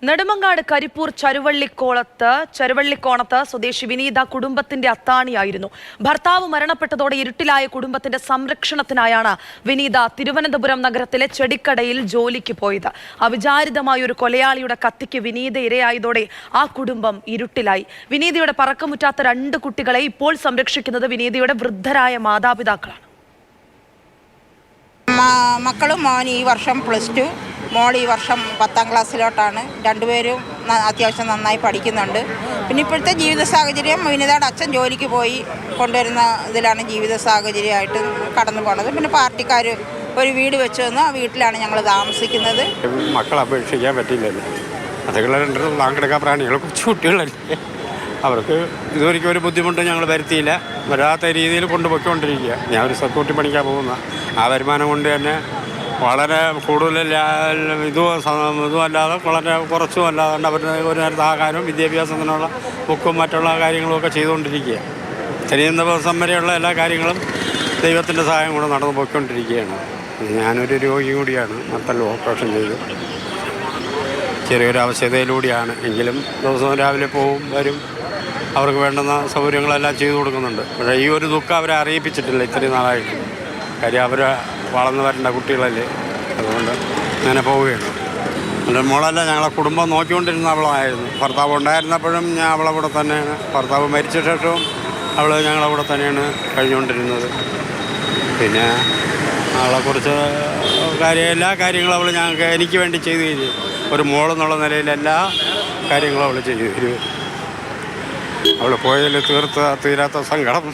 നെടുമങ്ങാട് കരിപ്പൂർ ചരുവള്ളിക്കോണത്ത് സ്വദേശി വിനീത കുടുംബത്തിന്റെ അത്താണിയായിരുന്നു. ഭർത്താവ് മരണപ്പെട്ടതോടെ ഇരുട്ടിലായ കുടുംബത്തിന്റെ സംരക്ഷണത്തിനായാണ് വിനീത തിരുവനന്തപുരം നഗരത്തിലെ ചെടിക്കടയിൽ ജോലിക്ക് പോയത്. അവിചാരിതമായ ഒരു കൊലയാളിയുടെ കത്തിക്ക് വിനീത ഇരയായതോടെ ആ കുടുംബം ഇരുട്ടിലായി. വിനീതയുടെ പറക്കമുറ്റാത്ത 2 കുട്ടികളെ ഇപ്പോൾ സംരക്ഷിക്കുന്നത് വിനീതയുടെ വൃദ്ധരായ മാതാപിതാക്കളാണ്. മക്കളും മോൻ ഈ വർഷം +2, മോൾ ഈ വർഷം 10ാം ക്ലാസ്സിലോട്ടാണ്. രണ്ടുപേരും അത്യാവശ്യം നന്നായി പഠിക്കുന്നുണ്ട്. പിന്നെ ഇപ്പോഴത്തെ ജീവിത സാഹചര്യം വിനീതയുടെ അച്ഛൻ ജോലിക്ക് പോയി കൊണ്ടുവരുന്ന ഇതിലാണ് ജീവിത സാഹചര്യമായിട്ട് കടന്നു പോകുന്നത്. പിന്നെ പാർട്ടിക്കാർ ഒരു വീട് വെച്ച് വന്ന് ആ വീട്ടിലാണ് ഞങ്ങൾ താമസിക്കുന്നത്. മക്കളെ അപേക്ഷിക്കാൻ പറ്റില്ലല്ലോ. അതുങ്ങളെ 2 നാക്കെടുക്കാൻ പ്രാണികൾ കൊച്ചു കുട്ടികളല്ലേ. അവർക്ക് ഇതുവരെയ്ക്കും ഒരു ബുദ്ധിമുട്ട് ഞങ്ങൾ വരുത്തിയില്ല. വരാത്ത രീതിയിൽ കൊണ്ടുപോയിക്കൊണ്ടിരിക്കുക. ഞാൻ ഒരു സെക്യൂരിറ്റി പണിക്കാൻ പോകുന്ന ആ വരുമാനം കൊണ്ട് തന്നെ വളരെ കൂടുതൽ ഇതുമല്ലാതെ വളരെ കുറച്ചും അല്ലാതെ അവരുടെ ഒരു നേരത്തെ ആകാനും വിദ്യാഭ്യാസത്തിനുള്ള ബുക്കും മറ്റുള്ള കാര്യങ്ങളുമൊക്കെ ചെയ്തുകൊണ്ടിരിക്കുക. ശനിയും ദിവസം വരെയുള്ള എല്ലാ കാര്യങ്ങളും ദൈവത്തിൻ്റെ സഹായം കൂടെ നടന്നു പോയിക്കൊണ്ടിരിക്കുകയാണ്. ഞാനൊരു രോഗി കൂടിയാണ്. മറ്റല്ലോ ഓപ്പറേഷൻ ചെയ്തു ചെറിയൊരു അവശതയിലൂടെയാണ്. എങ്കിലും ദിവസവും രാവിലെ പോവും വരും. അവർക്ക് വേണ്ടുന്ന സൗകര്യങ്ങളെല്ലാം ചെയ്തു കൊടുക്കുന്നുണ്ട്. പക്ഷേ ഈ ഒരു ദുഃഖം അവരെ അറിയിപ്പിച്ചിട്ടില്ല ഇത്രയും നാളായിട്ട്. കാര്യം അവർ വളർന്നു വരേണ്ട കുട്ടികളല്ലേ. അതുകൊണ്ട് അങ്ങനെ പോവുകയാണ്. എൻ്റെ മോളല്ല, ഞങ്ങളെ കുടുംബം നോക്കിക്കൊണ്ടിരുന്ന അവളായിരുന്നു. ഭർത്താവ് ഉണ്ടായിരുന്നപ്പോഴും ഞാൻ അവളെ കൂടെ തന്നെയാണ്. ഭർത്താവ് മരിച്ച ശേഷവും അവൾ ഞങ്ങളെ കൂടെ തന്നെയാണ് കഴിഞ്ഞുകൊണ്ടിരുന്നത്. പിന്നെ അവളെക്കുറിച്ച് എല്ലാ കാര്യങ്ങളും അവൾ എനിക്ക് വേണ്ടി ചെയ്തു തരും. ഒരു മോളെന്നുള്ള നിലയിൽ എല്ലാ കാര്യങ്ങളും അവൾ ചെയ്തു തരും. അവൾ പോയതിൽ തീരാത്ത സങ്കടം